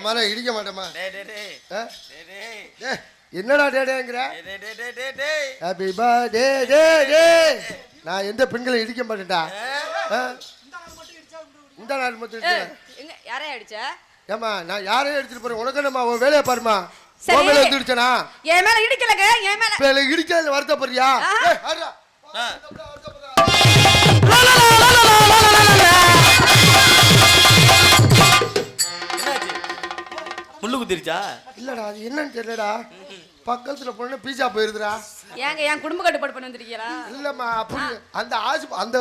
மாதிரி இடிக்க மாட்டேமா. என்னடா டேடேங்கிற? ஹாப்பி பர்த்டே டே டே. நான் எந்த பெண்களை இடிக்க மாட்டேன்டா. இந்த நாள் மட்டும் யாரையா அடிச்ச? ஏமா நான் யாரையும் எடுத்துட்டு போறேன். உனக்கு என்னமா உன் வேலையை பாருமா. என் மேல இடிச்சனா? என் மேல இடிக்கலங்க. என் மேல இடிக்கல வருத்தப்படுறியா? முள்ளு குத்திருச்சா? இல்லடா அது என்னன்னு தெரியலடா. பக்கத்துல பொண்ணு பீஸா போயிருதுடா. ஏங்க என் குடும்ப கட்டுப்பாடு பண்ணி வந்திருக்கீங்களா? இல்லம்மா அப்படி அந்த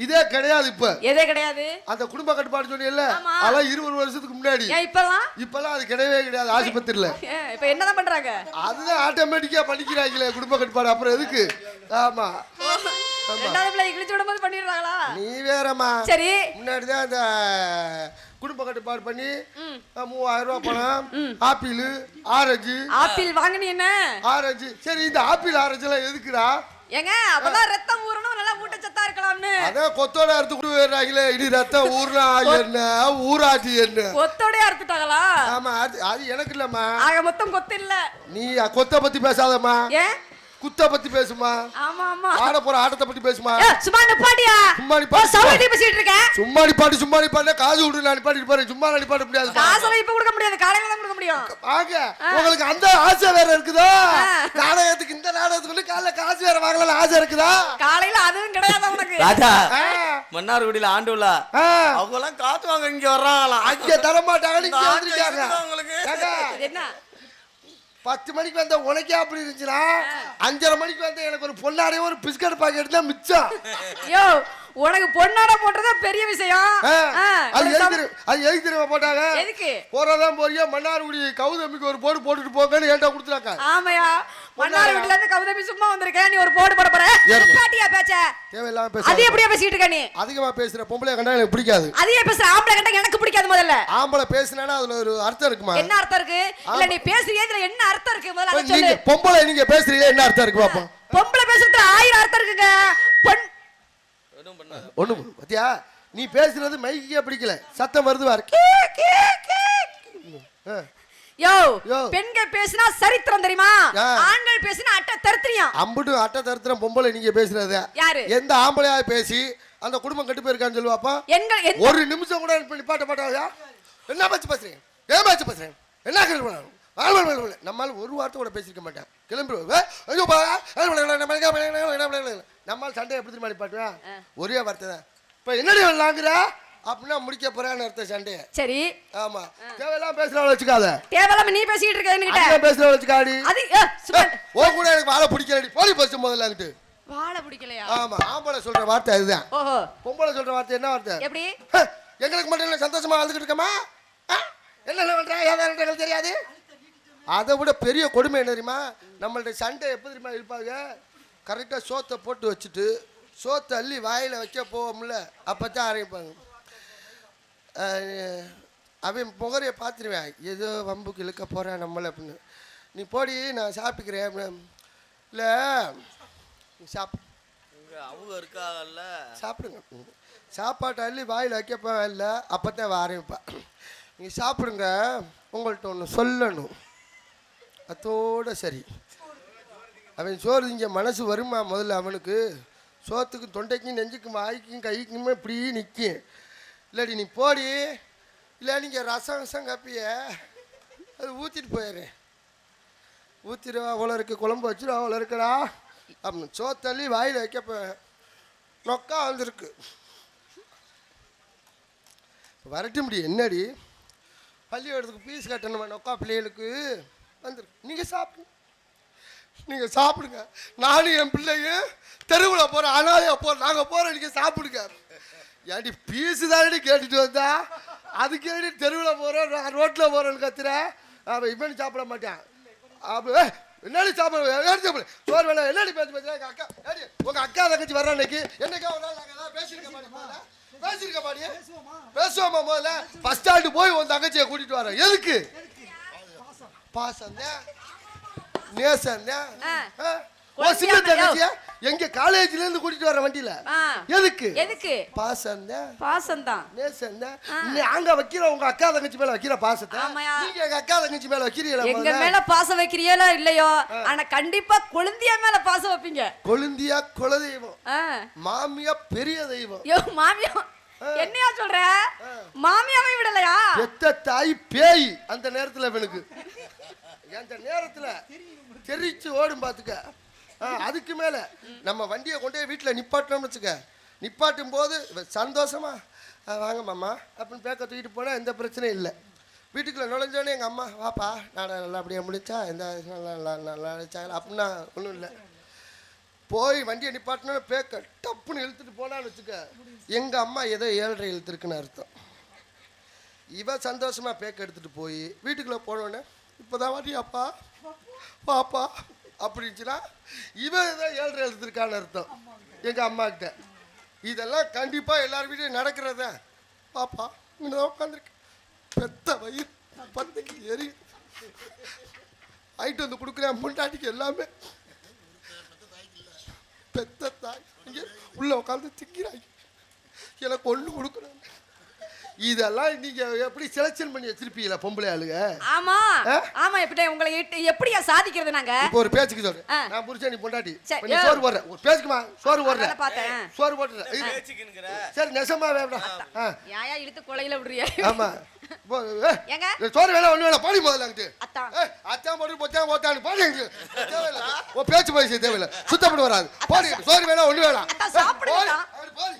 இதே கிடையாது. இப்ப எதே கிடையாது. அந்த குடும்ப கட்டுப்பாடு சொன்னீங்கல்ல அதெல்லாம் 20 வருஷத்துக்கு முன்னாடி. இப்பெல்லாம் அது கிடையவே கிடையாது ஆஸ்பத்திரியில. இப்ப என்னதான் பண்றாங்க? அதுதான் ஆட்டோமேட்டிக்கா பண்ணிக்கிறாங்களே குடும்ப கட்டுப்பாடு. அப்புறம் எதுக்கு? ஆமா ரெண்டாவது பிள்ளை இழுச்சு விடும்போது பண்ணிடுறாங்களா? நீ வேறம்மா. சரி முன்னாடிதான் அந்த குடும்ப கட்டுப்பாடு பண்ணி 3000 ரூபாய் பணம் ஆப்பிள் ஆரஞ்சு. ஆப்பிள் வாங்கினீ என்ன? ஆரஞ்சு. சரி இந்த ஆப்பிள் ஆரஞ்சு எல்லாம் எதுக்குடா? ஏங்க அப்பதான் ரத்தம் ஊறணும் நல்லா ஊட்டச்சத்தா இருக்கலாம்னு. அதான் கொத்தோட அறுத்து கொண்டு போயிடுறாங்களே. இனி ரத்தம் ஊர்னா என்ன ஊராட்சி என்ன? கொத்தோட அறுத்துட்டாங்களா? ஆமா அது எனக்கு இல்லம்மா. ஆக மொத்தம் கொத்து இல்ல. நீ கொத்த பத்தி பேசாதம்மா. ஏன் குத்த பத்தி பேசுமா? ஆமா ஆமா ஆட போற ஆட்டத்தை பத்தி பேசுமா? சும்மா நிப்பாட்டியா? சும்மா நிப்பாட்டி சவுதி பேசிட்டு இருக்க. சும்மா நிப்பாட்டி காசு விடு. நான் நிப்பாட்டிட்டு போறேன். சும்மா நிப்பாட்ட முடியாது. காசெல்லாம் இப்ப கொடுக்க முடியாது. காலையில தான் கொடுக்க முடியும். வாங்க உங்களுக்கு அந்த ஆசை வேற இருக்குதோ? நாடகத்துக்கு இந்த நாடகத்துக்கு காலையில காசு வேற வாங்கலாம் ஆசை இருக்குதா? காலையில அதுவும் கிடையாது உனக்கு. ராஜா மன்னார்குடியில ஆண்டு உள்ள அவங்க எல்லாம் காத்து வாங்க இங்க வர்றாங்களா? அங்க தர மாட்டாங்க. இங்க வந்திருக்காங்க உங்களுக்கு. என்ன 10 மணிக்கு வந்த உனக்கே அப்படி இருந்துச்சுன்னா 5:30 மணிக்கு வந்த எனக்கு ஒரு பொன்னாடையும் ஒரு பிஸ்கட் பாக்கெட் தான் மிச்சம். யோ உனக்கு பொன்னாடை போட்டதே பெரிய விஷயம். அது எதுக்கு தெரியுமா போட்டாங்க? எதுக்கு? போறதான் போறியா மன்னார்குடி கௌதமிக்கு ஒரு போடு போட்டுட்டு போங்கன்னு ஏன்டா கொடுத்துறாங்க. ஆமையா மன்னார்குடில இருந்து கௌதமி சும்மா வந்திருக்க. நீ ஒரு போடு போட போற. பாட்டியா பேச்ச தேவையில்லாம பேச. அது எப்படியே பேசிட்டு இருக்க நீ? அதிகமா பேசுற பொம்பளை கண்டா எனக்கு பிடிக்காது. அதிகமா பேசுற ஆம்பளை கண்டா எனக்கு பிடிக்காது. முதல்ல ஆம்பளை பேசினானா அதுல ஒரு அர்த்தம் இருக்குமா? என்ன அர்த்தம் இருக்கு? இல்ல நீ பேசுறியே இதுல என்ன அர்த்தம் இருக்கு? முதல்ல அத சொல்லு. பொம்பளை நீங்க பேசுறீங்க என்ன அர்த்தம் இருக்கு பாப்போம். பொம்பளை பேசுறதுல 1000 அர்த்தம் இருக்குங்க. ஒண்ணு பாத்தியா நீ பேசுறது மைக்கே பிடிக்கல. சத்தம் வருது பாரு. யோ பெண்கள் பேசினா சரித்திரம் தெரியுமா? ஆண்கள் பேசினா அட்ட தருத்திரியம். அம்புட்டு அட்ட தருத்திரம் பொம்பளை நீங்க பேசுறது. யாரு? எந்த ஆம்பளையா பேசி அந்த குடும்பம் கட்டு போயிருக்கான்னு சொல்லுவாப்பா. ஒரு நிமிஷம் கூட நிப்பாட்ட மாட்டாங்க. என்ன பேச்சு பேசுறீங்க? ஏன் பேச்சு பேசுறேன்? என்ன கேள்வி பண்ணாங்க? நம்மால ஒரு வார்த்தை கூட பேசிருக்க மாட்டேன். கிளம்பி நம்மால் சண்டை எப்படி திரும்ப நிப்பாட்டுவேன்? ஒரே வார்த்தை தான். இப்ப என்னடி வரலாங்கிற அப்படின்னா முடிக்க போறான்னு அர்த்தம் சண்டையை. சரி ஆமா தேவையெல்லாம் பேசுறவள வச்சுக்காத. தேவையில்லாம நீ பேசிட்டு இருக்க என்கிட்ட. பேசுறவள வச்சுக்காடி. அது ஓ கூட எனக்கு வாழை பிடிக்கலடி. போடி பேச முதல்ல அங்கிட்டு. வாழை பிடிக்கலையா? ஆமா ஆம்பளை சொல்ற வார்த்தை அதுதான். ஓஹோ பொம்பளை சொல்ற வார்த்தை என்ன வார்த்தை? எப்படி? எங்களுக்கு மட்டும் என்ன சந்தோஷமா வாழ்ந்துட்டு இருக்கமா? என்ன பண்றா ஏதாவது தெரியாது. அதை விட பெரிய கொடுமை என்ன தெரியுமா? நம்மள்ட்ட சண்டை எப்போ தெரியுமா இருப்பாங்க? கரெக்டாக சோத்தை போட்டு வச்சுட்டு சோத்தை அள்ளி வாயில் வைக்க போவோம்ல அப்போ தான் ஆரம்பிப்பாங்க. அவன் முகரையை பார்த்துருவேன். ஏதோ வம்புக்கு இழுக்க போகிறேன் நம்மளை அப்படின்னு. நீ போடி நான் சாப்பிட்டுக்கிறேன் அப்படின்னு. இல்லை நீ அவங்க இருக்காங்கல்ல சாப்பிடுங்க. சாப்பாட்டை அள்ளி வாயில் வைக்கப்போ இல்லை அப்போ தான் ஆரம்பிப்பேன். நீ சாப்பிடுங்க உங்கள்கிட்ட ஒன்று சொல்லணும். அதோட சரி அவன் சோறு இங்கே மனசு வருமா? முதல்ல அவனுக்கு சோத்துக்கு தொண்டைக்கும் நெஞ்சுக்கும் வாய்க்கும் கைக்குமே இப்படி நிற்கும். இல்லாடி நீ போடி. இல்லை நீங்கள் ரசம் கப்பிய அது ஊற்றிட்டு போயிடுறேன். ஊற்றிடுவா அவ்வளோ இருக்குது. குழம்பு வச்சிருவா அவ்வளோ இருக்குடா அப்படின்னு சோத்தள்ளி வாயில் வைக்கப்ப நொக்கா வந்துருக்கு. வரட்ட முடியும் என்னடி? பள்ளிக்கூடத்துக்கு ஃபீஸ் கட்டணுமா நொக்கா பிள்ளைகளுக்கு வந்துருக்கு. நீங்கள் சாப்பிடுங்க. நானும் என் பிள்ளையும் தெருவில் போகிறேன். அனாதையா போகிறோம். நாங்கள் போகிறோம். நீங்கள் சாப்பிடுங்க. ஏன்டி ஃபீஸு தானடி கேட்டுட்டு வந்தா அதுக்கு ஏடி தெருவில் போகிறேன் நான் ரோட்டில் போகிறேன்னு கத்துறேன். அவன் இவனு சாப்பிட மாட்டேன். அப்போ என்னடி சாப்பிட சோறு வேணாம் என்னடி பேசி பேசுகிறேன். எங்கள் அக்கா ஏடி உங்கள் அக்கா தங்கச்சி வர்றேன் அன்னைக்கு என்னைக்கா ஒரு நாள் நாங்கள் ஏதாவது பேசியிருக்க மாட்டேன். பேசுவோமா? முதல்ல பஸ் ஸ்டாண்டு போய் உன் தங்கச்சியை கூட்டிகிட்டு வரேன். எதுக்கு? பாசம் நேசம். சின்ன தங்கச்சியா எங்க காலேஜ்ல இருந்து கூட்டிட்டு வர வண்டியில எதுக்கு பாசம் தான் நேசம் தான் அங்க வைக்கிற உங்க அக்கா தங்கச்சி மேல வைக்கிற பாசத்தை நீங்க எங்க அக்கா தங்கச்சி மேல வைக்கிறீங்களா எங்க மேல பாசம் வைக்கிறீங்களோ இல்லையோ ஆனா கண்டிப்பா கொழுந்தியா மேல பாசம் வைப்பீங்க கொழுந்தியா குலதெய்வம் மாமியா பெரிய தெய்வம் யோ மாமியா என்னையா சொல்ற மாமியாவை விடலையா பெத்த தாய் பேய் அந்த நேரத்துல எனக்கு அந்த நேரத்துல தெரிச்சு ஓடும் பாத்துக்க அதுக்கு மேல நம்ம வண்டியை கொண்டே வீட்டுல நிப்பாட்டோம்னு வச்சுக்க நிப்பாட்டும் போது சந்தோஷமா வாங்க மாமா அப்படின்னு பேக்க தூக்கிட்டு போனா எந்த பிரச்சனையும் இல்லை வீட்டுக்குள்ள நுழைஞ்சோடனே எங்க அம்மா வாப்பா நான் நல்லா அப்படியே முடிச்சா எந்த நல்லா அடிச்சாங்க அப்படின்னா ஒன்றும் இல்லை போய் வண்டியை நிப்பாட்டினோன்னு பேக்க டப்புன்னு இழுத்துட்டு போனான்னு வச்சுக்க எங்க அம்மா ஏதோ 7:30 இழுத்துருக்குன்னு அர்த்தம் இவ சந்தோஷமா பேக்க எடுத்துட்டு போய் வீட்டுக்குள்ள போனோடனே இப்போதான் வாட்டியாப்பா பாப்பா அப்படின்னுச்சுன்னா இவன் ஏதோ 7:30 எழுத்துருக்கான்னு அர்த்தம் எங்க அம்மா கிட்ட இதெல்லாம் கண்டிப்பா எல்லார் வீட்டையும் நடக்கிறத பாப்பா இங்கதான் உட்காந்துருக்கு பெத்த வயிறு 10க்கு எரி ஆயிட்டு வந்து கொடுக்குறேன் முண்டாட்டிக்கு எல்லாமே பெத்த தாய் இங்க உள்ள உட்காந்து திக்கிறாங்க எனக்கு ஒண்ணு கொடுக்குறாங்க இதெல்லாம் நீங்க எப்படி செலக்ஷன் பண்ணி வச்சிருப்பீங்களா பொம்பளை ஆளுங்க ஆமா ஆமா உங்களை எப்படியா சாதிக்கிறது நாங்க இப்போ ஒரு பேச்சுக்கு சொல்றேன் நான் புருஷன் நீ பொண்டாட்டி நீ சோறு போடுற ஒரு பேச்சுக்குமா சோறு போடுற சோறு போடுற சரி நெசமா வேண்டாம் யாயா இழுத்து கொலையில விடுறியா ஆமா சோறு வேணா ஒண்ணு வேணா பாடி முதல்ல அங்கிட்டு அத்தான் போட்டு போத்தான்னு பாடி தேவையில்ல ஓ பேச்சு போய் தேவையில்ல சுத்தப்பட்டு வராது பாடி சோறு வேணா ஒண்ணு வேணாம் பாடி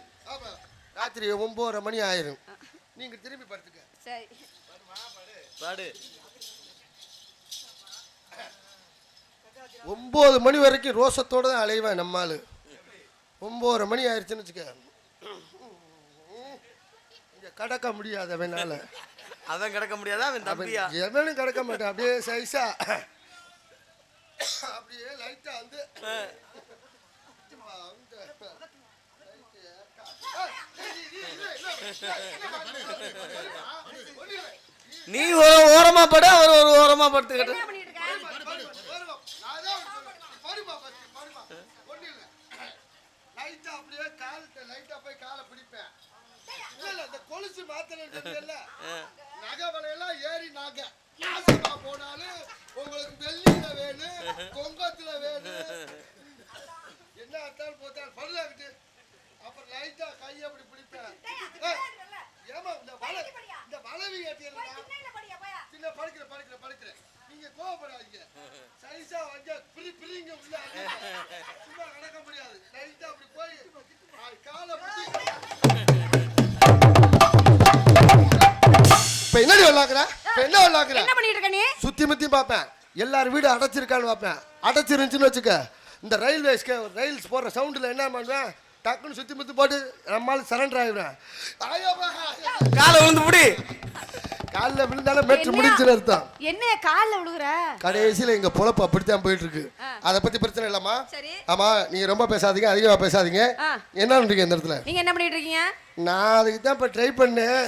ராத்திரி 9:30 மணி ஆயிரும் நீங்க திரும்பி படுத்துக்க சரி பாடு 9 மணி வரைக்கும் ரோசத்தோட தான் அலைவேன் நம்மாளு 9:30 மணி ஆயிடுச்சுன்னு வச்சுக்க இங்க கடக்க முடியாது அவனால அவன் கடக்க முடியாதா அவன் தம்பியா எவனும் கடக்க மாட்டான் அப்படியே சைஸா அப்படியே லைட்டா வந்து நீ ஓரமா படு அவர் ஒரு ஓரமா படுத்துக்கிட்டு கொலுசு மாத்தல நகை வலையெல்லாம் ஏறி நாங்க போனாலும் உங்களுக்கு வெள்ளியில வேணும் கொங்கத்துல வேணும் என்ன அத்தால் போத்தால் பல்லாக்கிட்டு அப்புறம் லைட்டா கையை அப்படி பிடிப்பேன் ஏமா இந்த வளவி ஏற்றியா சின்ன படுக்கிற நீங்க கோவப்படாதீங்க சைஸா வந்து பிரிங்க உள்ள சும்மா நடக்க முடியாது லைட்டா அப்படி போய் காலை இப்ப என்ன விளாக்குற என்ன பண்ணிட்டு இருக்க நீ சுத்தி முத்தி பாப்பேன் எல்லாரும் வீடு அடைச்சிருக்கான்னு பாப்பேன் அடைச்சிருந்துச்சுன்னு வச்சுக்க இந்த ரயில்ஸ் போடுற சவுண்டுல என்ன பண்ணுவேன் டக்குன்னு சுத்தி முத்தி போட்டு நம்மளால சரண்டர் ஆயிடுவேன் காலை விழுந்து முடி காலில் விழுந்தாலும் மேட்ரு முடிஞ்சுன்னு அர்த்தம் என்ன காலில் விழுகுற கடைசியில எங்க பொழப்பு அப்படித்தான் போயிட்டு இருக்கு அதை பத்தி பிரச்சனை இல்லம்மா ஆமா நீங்க ரொம்ப பேசாதீங்க அதிகமா பேசாதீங்க என்ன பண்றீங்க இந்த இடத்துல நீங்க என்ன பண்ணிட்டு இருக்கீங்க நான் அதுக்கு தான் இப்ப ட்ரை பண்ணேன்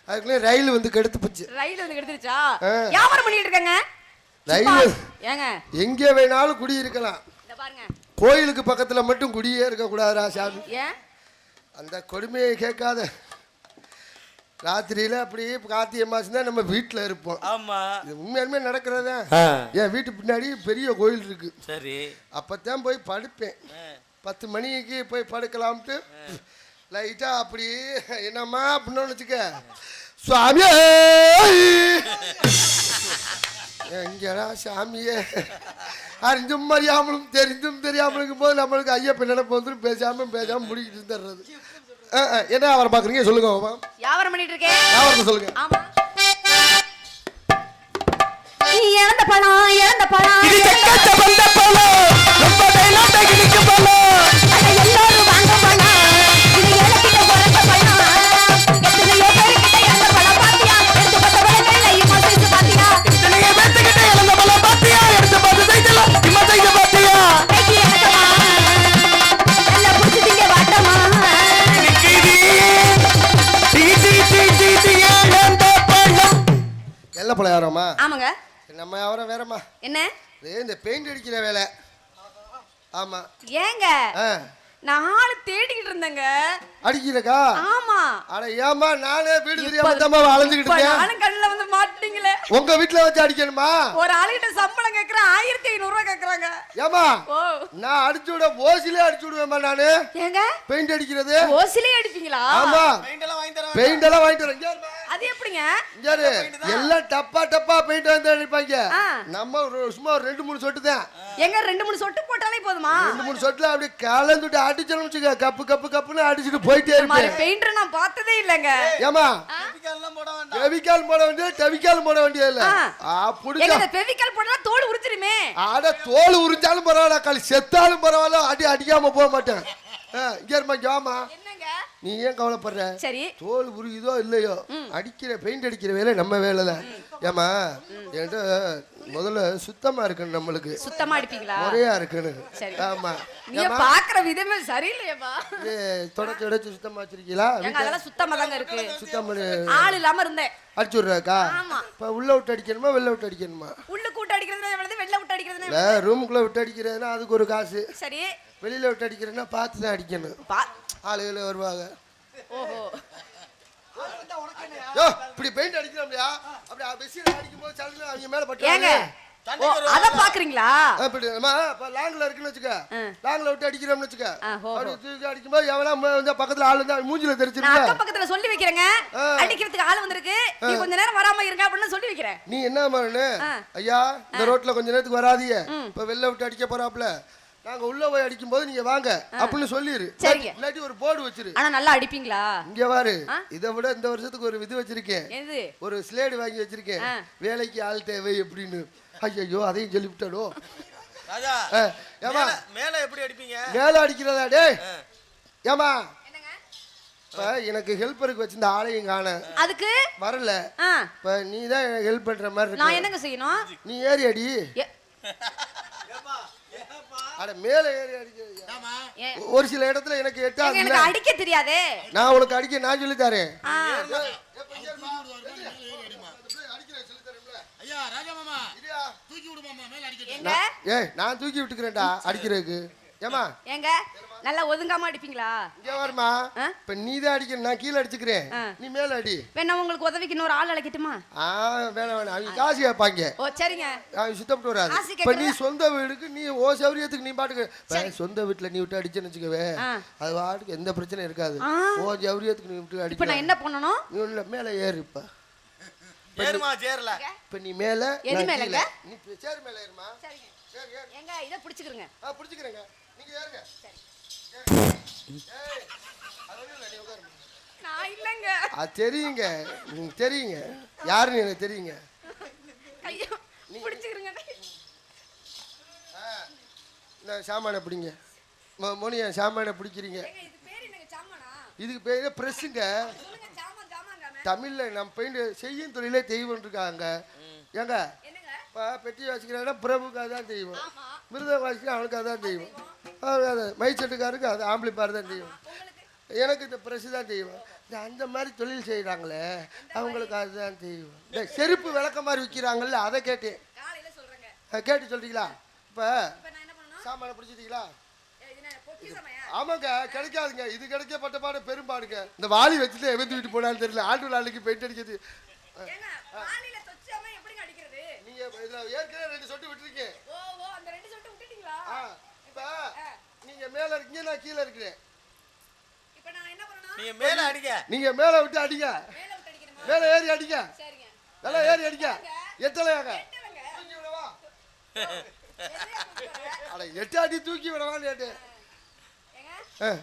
அதுக்குள்ளே ரயில் வந்து கெடுத்து போச்சு ரயில் வந்து கெடுத்துருச்சா வியாபாரம் பண்ணிட்டு இருக்கங்க ரயில் ஏங்க எங்க வேணாலும் குடி இருக்கலாம் பாருங்க கோயிலுக்கு பக்கத்துல மட்டும் குடியே இருக்க கூடாதுடா சாமி ஏன் அந்த கொடுமையை கேட்காத ராத்திரியில அப்படியே கார்த்திகை மாசம் தான் நம்ம வீட்டுல இருப்போம் ஆமா இது உண்மையாலுமே நடக்கிறதா என் வீட்டு பின்னாடி பெரிய கோயில் இருக்கு சரி அப்பத்தான் போய் படுப்பேன் 10 மணிக்கு போய் படுக்கலாம்ட்டு லைட்டா அப்படியே என்னம்மா அப்படின்னு வச்சுக்க சுவாமியே எங்கடா சாமியே அறிஞ்சும் அறியாமலும் தெரிந்தும் தெரியாமலும் போது நம்மளுக்கு ஐயப்பன் நினைப்பு வந்து பேசாம முடிக்கிட்டு தர்றது என்ன வியாபாரம் பாக்குறீங்க சொல்லுங்க வியாபாரம் பண்ணிட்டு இருக்கேன் வியாபாரத்தை சொல்லுங்க ஆமா இழந்த பணம் இது செக்கச்ச வந்த பணம் ரொம்ப தைலம் தகிலிக்கு பணம் அட எல்லாரும் வாங்க பணம் இது ஏலக்கிட்ட போறத பணம் எத்தனையோ பேர்கிட்ட இழந்த பணம் பாத்தியா எடுத்து பத்த வளங்கள்ல இம்மா சைஸ் பாத்தியா எத்தனையோ பேர்கிட்ட இழந்த பணம் பாத்தியா எடுத்து பத்த சைஸ்ல இம்மா சைஸ் பாத்தியா ஏகி எனக்கமா நல்லா புடிச்சிட்டீங்க வாட்டமா எல்ல பலகாரமா ஆமாங்க நம்ம வியாபாரம் வேறம்மா என்ன இந்த பெயிண்ட் அடிக்கிற வேலை ஆமா. ஏங்க நான் ஆளு தேடிக்கிட்டு இருந்தேங்க. அடிக்கிறக்கா? ஆமா. அட ஏமா நானே வீடு தெரியாம தம்மா அலைஞ்சிட்டு இருக்கேன். நானும் கண்ணுல வந்து மாட்டீங்களே. உங்க வீட்ல வச்சு அடிக்கணுமா? ஒரு ஆளுகிட்ட சம்பளம் கேக்குறேன் 1500 ரூபாய் கேக்குறாங்க. ஏமா நான் அடிச்சு விட ஓசிலே அடிச்சு விடுவேமா நானு. ஏங்க பெயிண்ட் அடிக்கிறது? ஓசிலே அடிப்பீங்களா? ஆமா. பெயிண்ட் எல்லாம் வாங்கிட்டு வரேன். அது எப்படிங்க? யாரு எல்லாம் டப்பா டப்பா பெயிண்ட் வந்து அடிப்பாங்க. நம்ம சும்மா 2-3 சொட்டு தான். எங்க 2-3 சொட்டு போட்டாலே போதுமா? 2-3 சொட்டுல அப்படியே கலந்துட்டு அடிச்சணும் வச்சுக்க. கப்பு கப்பு கப்புன்னு அடிச்சிட்டு போயிட்டே இருப்பேன். பெயிண்டர் நான் பார்த்ததே இல்லங்க. ஏமா ஃபெவிகால் போட வேண்டியது டெவிகால் போட வேண்டியது இல்ல. எங்க ஃபெவிகால் போட்டா தோல் உரிச்சிருமே. அட தோல் உரிச்சாலும் பரவாயில்ல, காலி செத்தாலும் பரவாயில்ல, அடிக்காம போக மாட்டேன். இங்க இருமா ஜாமா. நீ ஏன் கவலைப்படுற? சரி தோல் உரியுதோ இல்லையோ அடிக்கிற பெயிண்ட் அடிக்கிற வேலை நம்ம வேலை தான். ஏமா என்கிட்ட முதல்ல சுத்தமா இருக்கணும். நம்மளுக்கு சுத்தமா அடிப்பீங்களா? முறையா இருக்கணும். ஆமா. நீ பாக்குற விதமே சரியில்லையேப்பா. தொடச்சு தொடச்சு சுத்தமா வச்சிருக்கீங்களா? அதெல்லாம் சுத்தமா தாங்க இருக்கு. சுத்தமா ஆள் இல்லாம இருந்தேன். அடிச்சு விடுறாக்கா? இப்ப உள்ள விட்டு அடிக்கணுமா வெளில விட்டு அடிக்கணுமா? உள்ள கூட்டு அடிக்கிறதுனா எவ்வளவு, வெளில விட்டு அடிக்கிறதுனா இல்ல ரூமுக்குள்ள விட்டு அடிக்கிறதுனா அதுக்கு ஒரு காசு. சரி வெளியில விட்டு அடிக்கிறதுனா பார்த்து தான் அடிக்கணும். ஆளுகள வருவாங்க. ஓஹோ யோ இப்படி பெயிண்ட் அடிக்கிறோம்யா. அப்படி வெசில அடிக்கும்போது சல்ல அவங்க மேல பட்டுறாங்க. அத பாக்குறீங்களா? அப்படிமா லாங்ல இருக்குன்னு வெச்சுக்க. லாங்ல விட்டு அடிக்கிறோம்னு வெச்சுக்க. அப்படி தூக்கி அடிக்கும்போது எவனா வந்து பக்கத்துல ஆளு வந்து மூஞ்சில தெரிச்சிருங்க. நான் அக்கம் பக்கத்துல சொல்லி வைக்கிறேங்க. அடிக்கிறதுக்கு ஆளு வந்திருக்கு. நீ கொஞ்ச நேரம் வராம இருங்க அப்படினு சொல்லி வைக்கிறேன். நீ என்ன பண்ணு? ஐயா இந்த ரோட்ல கொஞ்ச நேரத்துக்கு வராதீங்க. இப்ப வெளில விட்டு அடிக்க போறாப்ல. நாங்க உள்ள போய் அடிக்கும் போது நீங்க வாங்க அப்படின்னு சொல்லிரு. இல்லாட்டி ஒரு போர்டு வச்சிரு. ஆனா நல்லா அடிப்பீங்களா? இங்க பாரு இதை விட இந்த வருஷத்துக்கு ஒரு விதி வச்சிருக்கேன். ஒரு ஸ்லேடு வாங்கி வச்சிருக்கேன். வேலைக்கு ஆள் தேவை அப்படின்னு. ஐயோ அதையும் சொல்லிவிட்டாடோ. ராஜா ஏமா மேல எப்படி அடிப்பீங்க? மேல அடிக்கிறதா? டேய் ஏமா இப்ப எனக்கு ஹெல்ப்பருக்கு வச்சிருந்த ஆளையும் காண அதுக்கு வரல. இப்ப நீ தான் எனக்கு ஹெல்ப் பண்ற மாதிரி இருக்கு. நான் என்னங்க செய்யணும்? நீ ஏறி அடி. அட மேல ஏறி அடிக்க. ஒரு சில இடத்துல எனக்கு எட்டாது. எனக்கு அடிக்க தெரியாதே. நான் உனக்கு அடிக்க நான் சொல்லி தரேன். ஐயா ராஜா மாமா தூக்கி விடு மாமா மேல அடிக்க. ஏய் நான் தூக்கி விட்டுக்கிறேன்டா அடிக்கிறதுக்கு. ஏமா ஏங்க நல்லா ஒதுங்காம அடிப்பீங்களா? இங்க வரமா. இப்ப நீ தான் அடிக்கணும், நான் கீழ அடிச்சுக்கிறேன். நீ மேல அடி. வேணா உங்களுக்கு உதவிக்கு இன்னொரு ஆள் அழைக்கட்டுமா? வேணாம் வேணாம், அவங்க காசு கேட்பாங்க. ஓ சரிங்க. அவங்க சுத்தப்பட்டு வராது. இப்ப நீ சொந்த வீடுக்கு நீ ஓ சௌரியத்துக்கு நீ பாட்டுக்கு சொந்த வீட்டுல நீ விட்டு அடிச்சுன்னு வச்சுக்கவே அது பாட்டுக்கு எந்த பிரச்சனையும் இருக்காது. ஓ சௌரியத்துக்கு நீ விட்டு அடி. இப்ப நான் என்ன பண்ணணும்? நீ உள்ள மேல ஏறு. இப்ப ஏறுமா சேரல. இப்ப நீ மேல எது மேலங்க? நீ சேர் மேல ஏறுமா. சரிங்க. ஏங்க இத பிடிச்சுக்கிறங்க. பிடிச்சுக்கிறங்க. நீங்க ஏறுங்க. சரி. ஏய் அதெல்லாம் நீ உட்காரு. நான் இல்லங்க. தெரியுங்க. நீங்க தெரியுங்க. யாருன்னு எனக்கு தெரியுங்க. ஐயோ பிடிச்சுக்கிறங்க. நான் சாமான பிடிங்க. மோனியா சாமான பிடிக்கிறீங்க. இது பேர் என்னங்க சாமானா? இதுக்கு பேரு பிரஸ்ஸுங்க. சொல்லுங்க சாமான் சாமான்ங்கமே. தமிழ்ல நம்ம பெயிண்ட் செய்யும் தொழிலே தெய்வம் இருக்காங்க. ஏங்க என்னங்க? பெட்டி வாசிக்கிறாங்கன்னா பிரபுக்காக தான் தெய்வம். மிருதம் வாசிக்கிற அவனுக்காக தான் தெய்வம். மைச்சட்டுக்காருக்கு அது ஆம்பிளிப்பார் தான் தெய்வம். எனக்கு இந்த பிரஸ் தான் தெய்வம். அந்த மாதிரி தொழில் செய்கிறாங்களே அவங்களுக்கு அதுதான் தெய்வம். இந்த செருப்பு விளக்க மாதிரி விற்கிறாங்கல்ல அதை கேட்டேன். கேட்டு சொல்றீங்களா? இப்போ சாமான பிடிச்சிட்டீங்களா? ஆமாங்க கிடைக்காதுங்க. இது கிடைக்கப்பட்ட பாடு பெரும்பாடுங்க. இந்த வாளி வச்சுட்டு எவந்து வீட்டு போனாலும் தெரியல. ஆண்டு நாளைக்கு பெயிண்ட் அடிக்கிறது. நீங்க ஏற்கனவே 2 சொட்டு விட்டுருக்கீங்க. இப்ப நீங்க மேல இருக்கீங்க, நான் கீழே இருக்கிறேன். இப்போ நான் என்ன பண்ணனும்? நீங்க மேல அடிங்க. நீங்க மேல விட்டு அடிங்க. மேல விட்டு அடிக்கணுமா? மேல ஏறி அடிங்க. சரிங்க. மேல ஏறி அடிங்க. எட்டலையாங்க. தூக்கி விடவா? அட எட்ட அடி தூக்கி விடவான்னு கேட்டேன். ஏங்க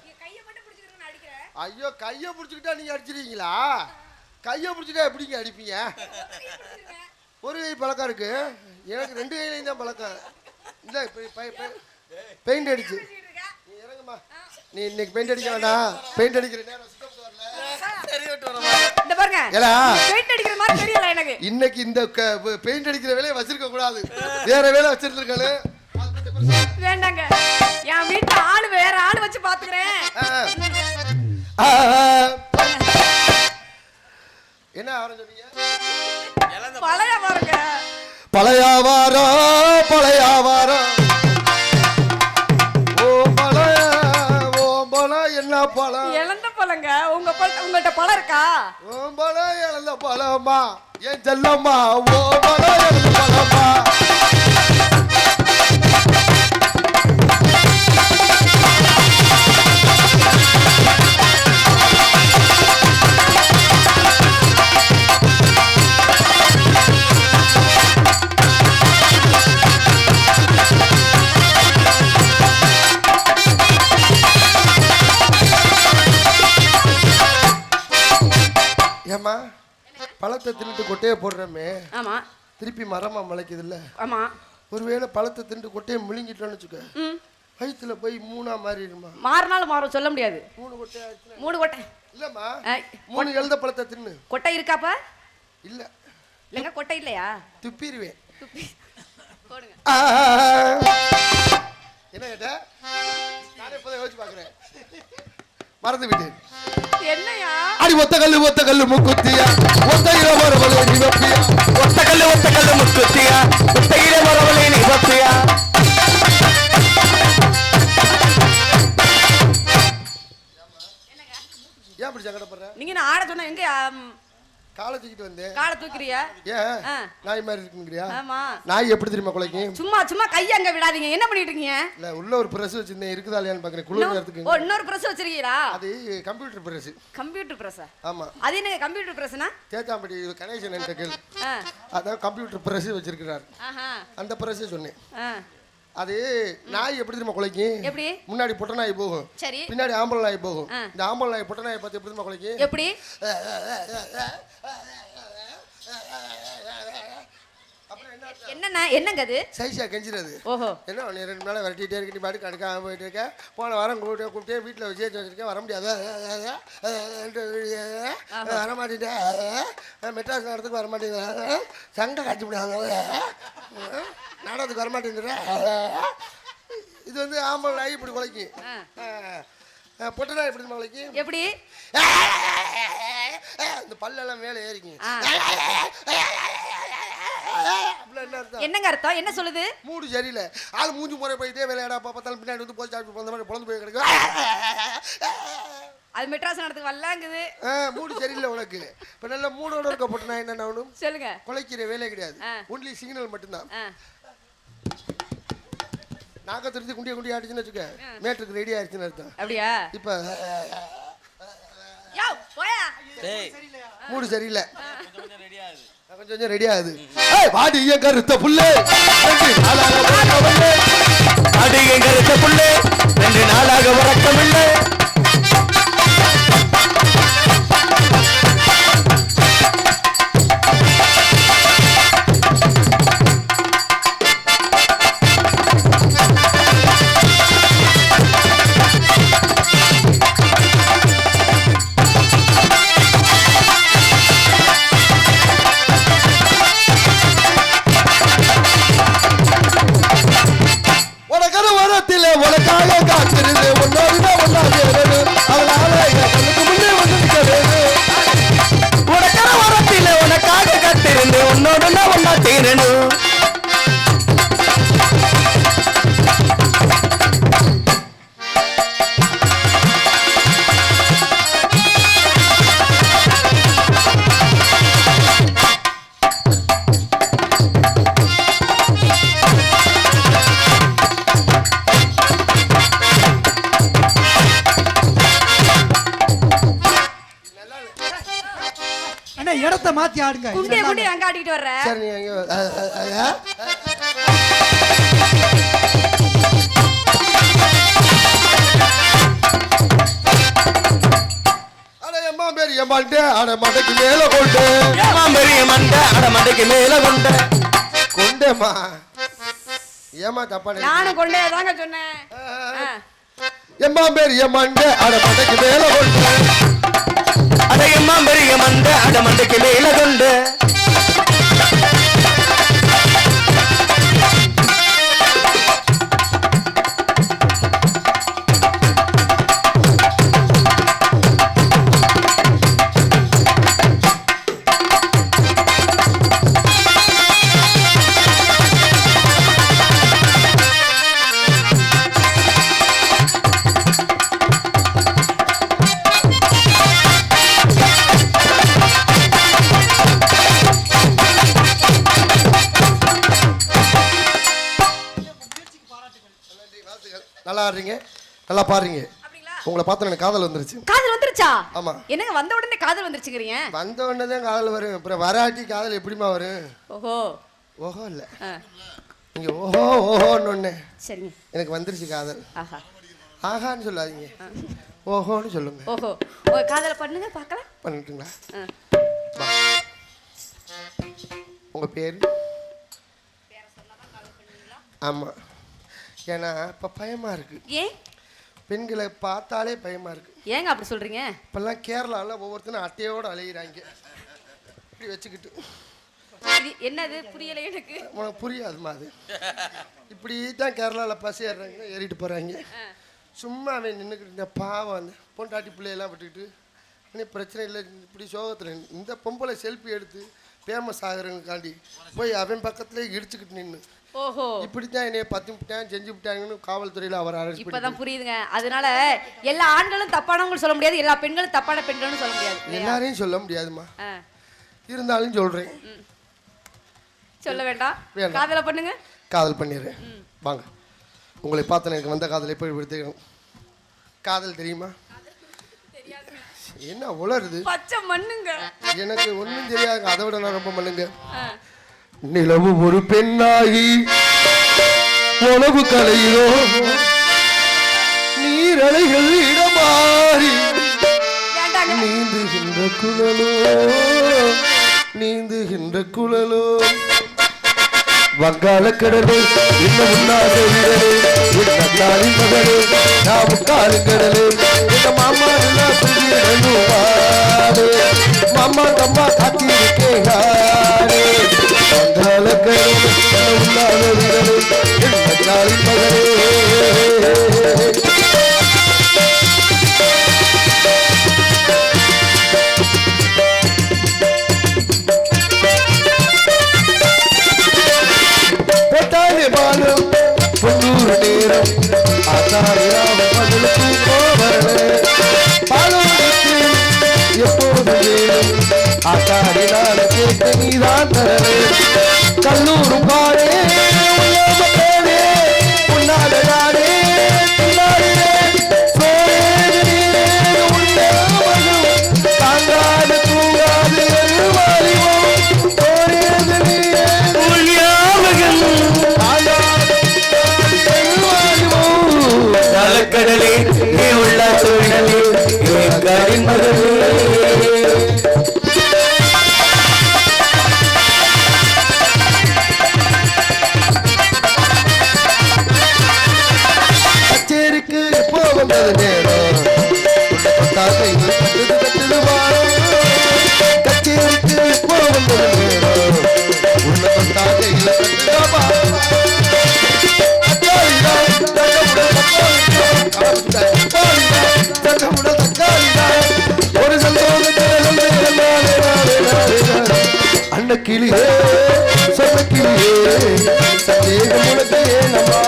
நீ கைய மட்டும் பிடிச்சிட்டு நான் அடிக்கிறேன். ஐயோ கைய பிடிச்சிட்டா நீங்க அடிச்சிருவீங்களா? கைய பிடிச்சிட்டா எப்படிங்க அடிப்பீங்க? ஒரு கை பழக்கம் இருக்கு. எனக்கு 2 கையிலையும் தான் பழக்கம். இல்ல பெயிண்ட் அடிச்சு நீ இறங்குமா. நீ இன்னைக்கு பெயிண்ட் அடிக்க வேண்டாம். பெயிண்ட் அடிக்கிற நேரம் சுத்தம் வரல. சரி விட்டு வரமா. இந்த பாருங்க. ஏலா பெயிண்ட் அடிக்கிற மாதிரி தெரியல எனக்கு. இன்னைக்கு இந்த பெயிண்ட் அடிக்கிற வேலையை வச்சிருக்க கூடாது. வேற வேலை வச்சிருக்கானே. வேண்டாங்க. என் வீட்ல ஆளு வேற ஆளு வச்சு பாத்துக்கறேன். என்ன ஆரஞ்சு சொன்னீங்க? பழைய பாருங்க. பழைய வாரம் பழைய வாரம் உங்கள்ட்ட பழம் இருக்கா? ஓம்பளம் இழந்த பழமா என் செல்லம்மா, ஓம்பளம் இழந்த பழமா. ஏமா பழத்தை தின்னுட்டு கொட்டையை போடுறமே, ஆமா திருப்பி மரமா முளைக்குது இல்ல? ஆமா. ஒருவேளை பழத்தை தின்னுட்டு கொட்டையை முழுங்கிட்டோன்னு வச்சுக்க, வயிற்றுல போய் மூணா மாறிடுமா? மாறினாலும் மாறும், சொல்ல முடியாது. 3 கொட்டை ஆச்சுன்னா 3 கொட்டை இல்லம்மா, 3 எழுத பழத்தை தின்னு. கொட்டை இருக்காப்பா? இல்ல இல்லங்க, கொட்டை இல்லையா? துப்பிடுவேன். போடுங்க. என்ன கேட்ட? நானே இப்போதான் யோசிச்சு பாக்குறேன், மறந்து விட்டேன். என்னையா? அடி ஒத்த கல்லு முக்குத்தியா, ஒத்தையில வரவளே நீ வப்பியா, ஒத்த கல்லு முக்குத்தியா, ஒத்தையில வரவளே நீ வப்பியா. ஏன் அப்படி சங்கடப்படுற? நீங்க நான் ஆட சொன்னா எங்க காலை தூக்கிட்டு வந்தேன். காலை தூக்குறியா? ஏன் நாய் மாதிரி இருக்குங்கிறியா? ஆமா. நாய் எப்படி தெரியுமா குலைக்கும்? சும்மா கைய அங்க விடாதீங்க. என்ன பண்ணிட்டு இருக்கீங்க? இல்ல உள்ள ஒரு பிரஸ் வச்சிருந்தேன், இருக்குதா இல்லையான்னு பாக்குறேன். குளிர் நேரத்துக்கு. ஓ, இன்னொரு பிரஸ் வச்சிருக்கீங்களா? அது கம்ப்யூட்டர் பிரஸ். Computer press? ஆமா. அது என்ன கம்ப்யூட்டர் பிரஸ்னா? தேத்தாம்படி கணேசன் என்கிட்ட கேளு. அதான் கம்ப்யூட்டர் பிரஸ் வச்சிருக்கிறார். அந்த பிரஸ் சொன்னேன். அது நாய் எப்படி தெரியுமா குலைக்கும்? எப்படி? முன்னாடி பொட்ட நாய் போகும், சரி, பின்னாடி ஆம்பளை நாய் போகும். இந்த ஆம்பளை நாய் பொட்ட நாயை பார்த்து எப்படி தெரியுமா குலைக்கும்? எப்படி? என்னங்க அது? சைஸா கெஞ்சிறது. ஓஹோ. என்ன நீ 2 நாளா விரட்டிட்டே இருக்க, நீ பாட்டு கடுக்காம போயிட்டு இருக்க. போன வாரம் கூப்பிட்டே வீட்டில் விசேஷம் வச்சிருக்கேன், வர முடியாது, வர மாட்டேன். மெட்ராஸ் நடத்துக்கு வர மாட்டேங்குது, சண்டை காய்ச்சி விடாங்க, நாடகத்துக்கு வர மாட்டேங்குற. இது வந்து ஆம்பளை நாய் இப்படி குலைக்கும். பொட்ட நாய் எப்படி குலைக்கும்? எப்படி? இந்த பல்லெல்லாம் மேலே ஏறிக்கும். என்னங்க அர்த்தம்? என்ன சொல்லுது? மூடு சரியில்லை, அது மூஞ்சி முறை போயிட்டே விளையாடா பார்த்தாலும் பின்னாடி வந்து போஸ்ட் ஆஃபீஸ் போன மாதிரி பொழந்து போய் கிடக்கு. அது மெட்ராஸ் நடத்துக்கு வரலாங்குது. மூடு சரியில்லை உனக்கு. இப்போ நல்ல மூடோட இருக்க போட்டு நான் என்ன ஆகணும்? சொல்லுங்க. குலைக்கிற வேலையே கிடையாது, ஒன்லி சிக்னல் மட்டும்தான். நாக்க திருத்தி குண்டிய ஆடிச்சுன்னு வச்சுக்க, மேட்டுக்கு ரெடி ஆயிடுச்சுன்னு அர்த்தம். அப்படியா? இப்போ மூடு சரியில்லை, கொஞ்சம் ரெடி ஆகுது. வாடி என் கருத்த புள்ளே, 2 நாளாக உறக்கமில்லை. உனக்காக காத்திருந்து ஒன்னோடுதான் ஒன்னா சேரணும், அதனால கண்ணுக்கு முன்னே வந்து நிற்க வேணும். உனக்கான வரத்தில உனக்காக காத்திருந்து ஒன்னோடுதான் ஒன்னா சேரணும். இடத்தை மாத்தி ஆடுங்க. குண்டே அங்க ஆடிட்டு வர்ற. சரி நீ அங்க அட எம்மா பெரிய மண்டை அட மண்டைக்கு மேல கொண்டு, எம்மா பெரிய மண்டை அட மண்டைக்கு மேல கொண்டு கொண்டேம்மா. ஏமா தப்பா? நானும் கொண்டே தாங்க சொன்னேன். எம்மா பெரிய மண்டை அட மண்டைக்கு மேல கொண்டு, அடையம்மா பெரிய மண்டை அட மண்டைக்கு மேல கொண்டு. ஆடுறீங்க, நல்லா பாடுறீங்க. உங்களை பார்த்து எனக்கு காதல் வந்துருச்சு. காதல் வந்துருச்சா? ஆமா. என்னங்க வந்த உடனே காதல் வந்துருச்சுங்கறீங்க? வந்த உடனே தான் காதல் வரும். அப்புறம் வராட்டி காதல் எப்படிமா வரும்? ஓஹோ. ஓஹோ இல்ல. நீங்க ஓஹோ ஓஹோன்னு ஒண்ணு. சரிங்க. எனக்கு வந்துருச்சு காதல். ஆஹா. ஆஹான்னு சொல்லாதீங்க. ஓஹோன்னு சொல்லுங்க. ஓஹோ. ஓ காதல பண்ணுங்க பார்க்கலாம். பண்ணிட்டுங்களா? உங்க பேர்? பேரை சொன்னாதான் காதல் பண்ணுவீங்களா? ஆமா. ஏன்னா இப்ப பயமா இருக்கு. ஏன்? பெண்களை பார்த்தாலே பயமா இருக்கு. ஏங்க அப்படி சொல்றீங்க? இப்பெல்லாம் கேரளாவில் ஒவ்வொருத்தரும் அட்டையோடு அலையிறாங்க இப்படி வச்சுக்கிட்டு. என்னது புரியல எனக்கு. உனக்கு புரியாதுமா அது. இப்படி தான் கேரளாவில் பஸ் ஏறுறாங்க, ஏறிட்டு போகிறாங்க. சும்மா அவன் நின்றுக்கிட்டு இந்த பாவம் அந்த பொண்டாட்டி பிள்ளையெல்லாம் விட்டுக்கிட்டு இன்னும் பிரச்சனை இல்லை. இப்படி சோகத்தில் இந்த பொம்பளை செல்ஃபி எடுத்து ஃபேமஸ் ஆகுறவங்களுக்காண்டி போய் அவன் பக்கத்துலேயே இடிச்சுக்கிட்டு நின்று ஓஹோ இப்படித்தான் என்னைய பத்தி விட்டாங்க செஞ்சு விட்டாங்கன்னு காவல்துறையில அவர் அரெஸ்ட் பண்ணி. இப்பதான் புரியுதுங்க. அதனால எல்லா ஆண்களும் தப்பானவங்க சொல்ல முடியாது, எல்லா பெண்களும் தப்பான பெண்கள்னு சொல்ல முடியாது. எல்லாரையும் சொல்ல முடியாதுமா, இருந்தாலும் சொல்றேன். சொல்ல வேண்டாம். காதல பண்ணுங்க. காதல் பண்ணிடுறேன். வாங்க. உங்களை பார்த்து எனக்கு வந்த காதல் எப்படி விடுத்துக்கணும். காதல் தெரியுமா? என்ன உளருது? பச்சை மண்ணுங்க. எனக்கு ஒன்றும் தெரியாது. அதை விட நான் ரொம்ப மண்ணுங்க. நிலவு ஒரு பெண்ணாகி உணவு கலையிலோ நீரலைகள் இடமாறி நீந்துகின்ற குழலோ நீந்துகின்ற குழலோ வங்காள கடலே இந்த முன்னாடி வீரரே மகளே நான் முக்காலு கடலே இந்த மாமா மாமா தம்மா காத்திருக்கேன். வங்காள கடலே முன்னாடி வீரரே மகளே பொன்னூறு நேரம் ஆசாரியாவ மகளுக்கு போவரே பாலோடுக்கு எப்போது வேணும் ஆசாரினால கேட்டு நீதான் தரவே கல்லூரும் பாரே மக்களே உன்னால நாடே பின்னாடே சோழே உண்டாமலும் தாங்காது தூங்காது வாரிவோம் சோழேது கடலே நீ உள்ள சூழலே கச்சேரிக்கு எப்போ வந்தது நேரம் கச்சேரிக்கு எப்போ வந்தது நேரம் உள்ள கொண்டாகையில் ஒரு அண்ண கிளியே சொன்ன கிளியே சந்தேகம் உனக்கு ஏனமா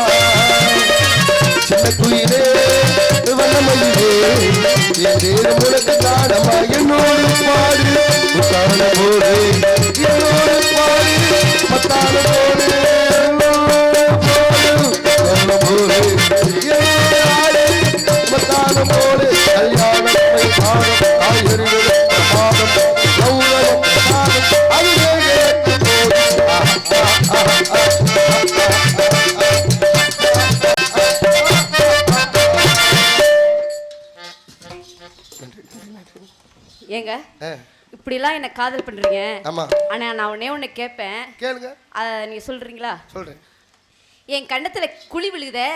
சின்ன குயிலே வண்ணமயிலே என் தேரம் உனக்கு காணமா என்னோடு பாடு முத்தான போடு என்னோடு பாடு மத்தான போடு மத்தான போடு கல்யாணம் காய்கறிகள் மாதம் கௌரவம் அது ஏங்க இப்படிலாம் என்ன காதல் பண்றீங்க? ஆமா. ஆனா நான் ஒண்ணே கேட்பேன். கேளுங்க. நீங்க சொல்றீங்களா? சொல்றேன். என் கண்ணத்துல குழி விழுகுதே,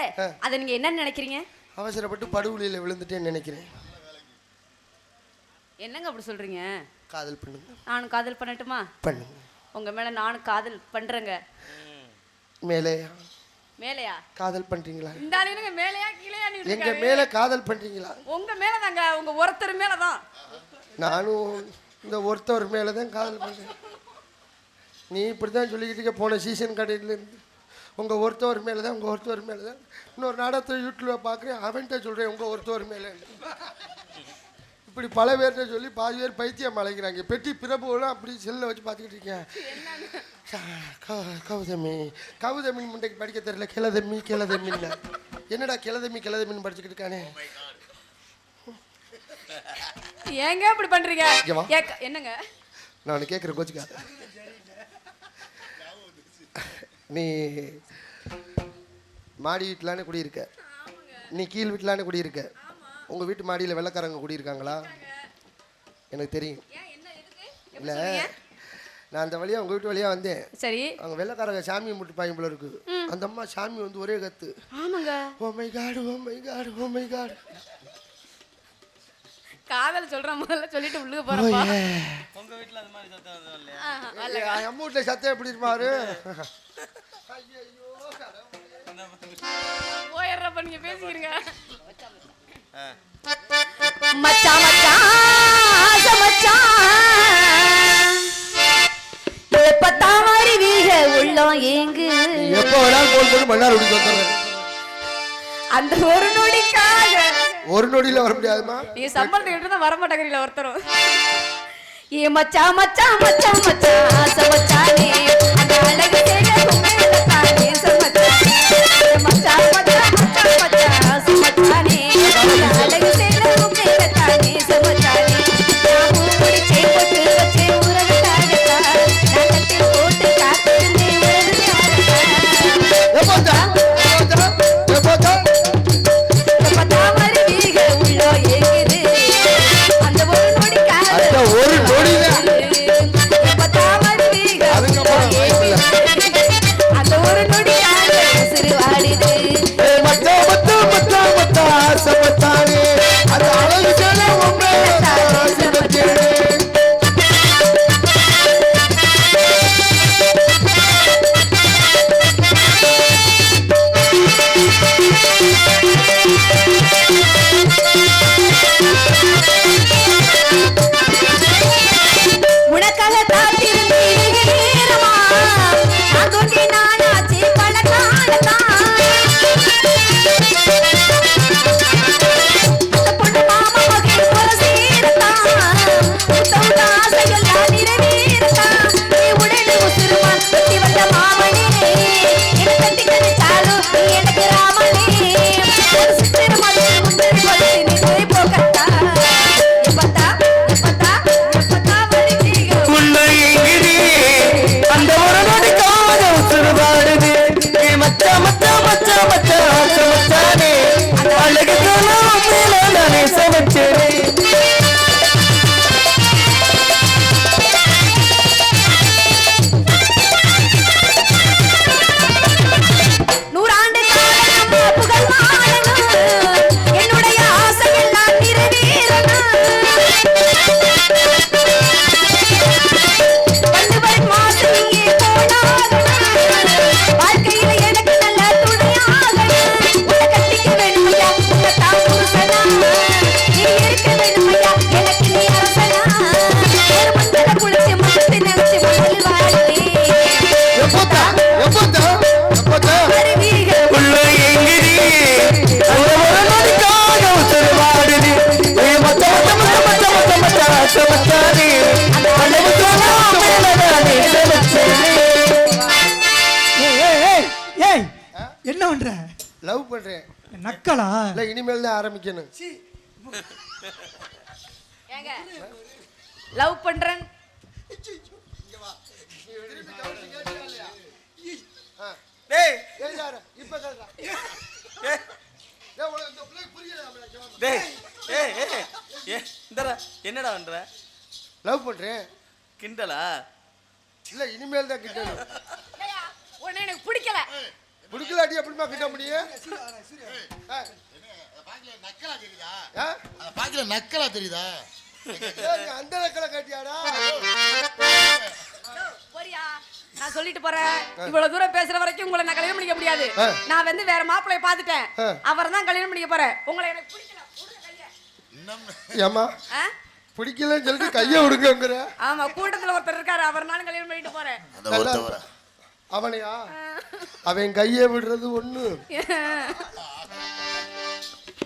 அதை நீங்க என்ன நினைக்கிறீங்க? அவசரப்பட்டு படுகுழியில விழுந்துட்டேன்னு நினைக்கிறேன். என்னங்க அப்படி சொல்றீங்க? காதல் பண்ணுங்க. நானும் காதல் பண்ணட்டுமா? பண்ணுங்க. உங்க மேல நானும் காதல் பண்றேங்க. மேலேயா? மேலையா? காதல் பண்றீங்களா? இந்த ஆளுங்க மேலையா கீழையா நீ எங்க மேல காதல் பண்றீங்களா? உங்க மேல தாங்க, உங்க ஒருத்தர் மேல தான். நானும் இந்த ஒருத்தர் மேல தான் காதல் பண்றேன். நீ இப்படிதான் சொல்லிக்கிட்டு போன சீசன் கடையில இருந்து உங்க ஒருத்தவர் மேல தான், உங்க ஒருத்தவர் மேல தான். இன்னொரு நாடகத்தை யூடியூப்ல பாக்குறேன், அவன்கிட்ட சொல்றேன் உங்க ஒருத்தவர் மேல. இப்படி பல பேர்கிட்ட சொல்லி பாதி பேர் பைத்தியம் அழைக்கிறாங்க. பெட்டி பிரபுலாம் அப்படி செல்ல வச்சு பார்த்துக்கிட்டு இருக்கேன். கௌதமி கௌதமி முண்டைக்கு படிக்க தெரியல, கிளதம்மி கிளதம்மில்ல என்னடா கிளதமின்னு படிச்சுக்கிட்டு இருக்கானே. ஏங்க இப்படி பண்றீங்க? என்னங்க நான் கேட்குறேன் கோச்சிக்காத. நீ மாடி வீட்டிலானே குடியிருக்க, நீ கீழ் வீட்டிலானே குடியிருக்க. உங்கள் வீட்டு மாடியில் வெள்ளைக்காரங்க குடியிருக்காங்களா? எனக்கு தெரியும். இல்லை, நான் அந்த வழியாக உங்கள் வீட்டு வழியாக வந்தேன். சரி, அவங்க வெள்ளைக்காரங்க சாமியை முட்டு பாயும் போல இருக்கு. அந்த அம்மா சாமி வந்து ஒரே கத்து. ஆமாங்க. Oh my god, oh my god, oh my god. காதல் சொல்ற முதல்ல சொல்லிட்டு உள்ளுக்கு போறப்பா. உங்க வீட்ல அந்த மாதிரி சத்தம் வந்தது இல்லையா? அம்மா வீட்ல சத்தம் எப்படி இருப்பாரு? போயறப்ப நீங்க பேசிக்கிறீங்க. மச்சான் மச்சான் ஆசை மச்சான், எப்பத்தான் வருவீக உள்ளம் ஏங்கு. எப்போ வேணாலும் போன் பண்ணி மன்னார் ஓடி வந்துடுறேன். அந்த ஒரு நொடிக்காக. ஒரு நொடியில வர முடியாதுமா. நீங்க சம்பளத்தை விட்டு தான் வர மாட்டேங்கிறீங்களா ஒருத்தரும்? ஏ மச்சான் மச்சான் மச்சான் மச்சான் ஆசை மச்சானே, அந்த அழகு தேட உண்மையில தானே சமச்சானே. மச்சான் மச்சான் மச்சான் மச்சான் ஆசை மச்சானே, அந்த அழகு தேட உண்மையில தானே சமச்சானே. நான் முடிச்சே போட்டு வச்சே உறவுக்காகத்தா, நான் கட்டி போட்டு காத்திருந்தேன் உறவுக்காகத்தா. எப்பத்தான் வருவீக உள்ளோ ஏங்குது, அந்த ஒரு நொடிக்காக. ஒரு நொடியில அந்த ஒரு நொடிக்காக உசுறு வாடுது. மச்சான் மச்சான் மச்சான் மச்சான் ஆசை மச்சானே, அந்த அழகு தேட உண்மையில தானே சமச்சானே. உனக்காக காத்திருந்து நேரமா நான் தோன்றி நானாச்சு பல காலத்தான். அந்த பொண்ணு மாமா மகன் போல சேரத்தான், உத்தவுட ஆசையெல்லாம் நிறைவேறத்தான். நீ உடனே உசுருமா சுத்தி வந்த மாமனே, என்னை தட்டி கழிச்சாலும் நீ எனக்கு ராமனே. ஒரு சித்திர மாதிரி முன்னேறி கொண்டு நீ போய் போக்கத்தா. எப்பத்தா எப்பத்தா எப்பத்தா வருவீக உள்ள எங்கிரி அந்த ஒரு நொடிக்காக உசுறு வாடுது. மச்சா மச்சா மச்சா மச்சா ஆசை மச்சானே, அழகு தோணும் மேல நானே சமைச்சேனே. நூறாண்டு காலம் நம்ம புகழ் வாழணும், என்னுடைய ஆசையெல்லாம் நிறைவேறணும். வள்ளுவர் மாசம் இங்கே போனாகணும், வாழ்க்கையில எனக்கு நல்ல துணையாகணும். உன்னை கட்டிக்க வேணுமையா, உன்னை தான் புருஷனா, நீ இருக்க வேணுமையா, எனக்கு நீ அரசனா. ஒரு மஞ்சள குளிச்சு மனசு நினைச்சு மணல் வாழ்க்கை எப்பத்தான் எப்பத்தான் எப்பத்தான் வருவீக உள்ள எங்கிரி அந்த ஒரு நொடிக்காக உசுறு வாடுது. மச்சா மச்சா மச்சா மச்சா மச்சா ஆசை மச்சானே, அழகு தோணும் மேல நானே சமைச்சேனே. ஏய் என்ன பண்ற? லவ் பண்றேன். நக்கலா? இல்ல இனிமேல் தான் ஆரம்பிக்கணும். ஏங்க லவ் பண்றேன். டேய் இப்ப கேள்றா. இந்த பிள்ளை புரியல. டேய் ஏய் ஏய் ஏய் இந்தடா என்னடா பண்ற? லவ் பண்றேன். கிண்டலா? இல்ல இனிமேல் தான் கிட்டணும். உன்னை எனக்கு பிடிக்கல. பிடிக்கலாட்டி எப்படிமா கிட்ட முடியும்? நக்கலா தெரியுதா? ஆ? அத பாக்கல நக்கலா தெரியுதா? ஏய், அந்த நக்கலை காட்டியாடா? போறியா? நான் சொல்லிட்டு போறேன். இவ்வளவு தூரம் பேசுற வரைக்கும் உங்களை நான் கல்யாணம் பண்ணிக்க முடியாது. நான் வந்து வேற மாப்பிளைய பாத்துட்டேன். அவர் தான் கல்யாணம் பண்ணிக்க போறேன். உங்களை எனக்கு பிடிக்கல. ஏமா பிடிக்கலன்னு சொல்லிட்டு கையை விடுங்கிற. ஆமா, கூட்டத்துல ஒருத்தர் இருக்காரு, அவர்னாலும் கல்யாணம் பண்ணிட்டு போறேன். அந்த ஒருத்தவர அவனையா? அவன் கையை விடுறது ஒண்ணு,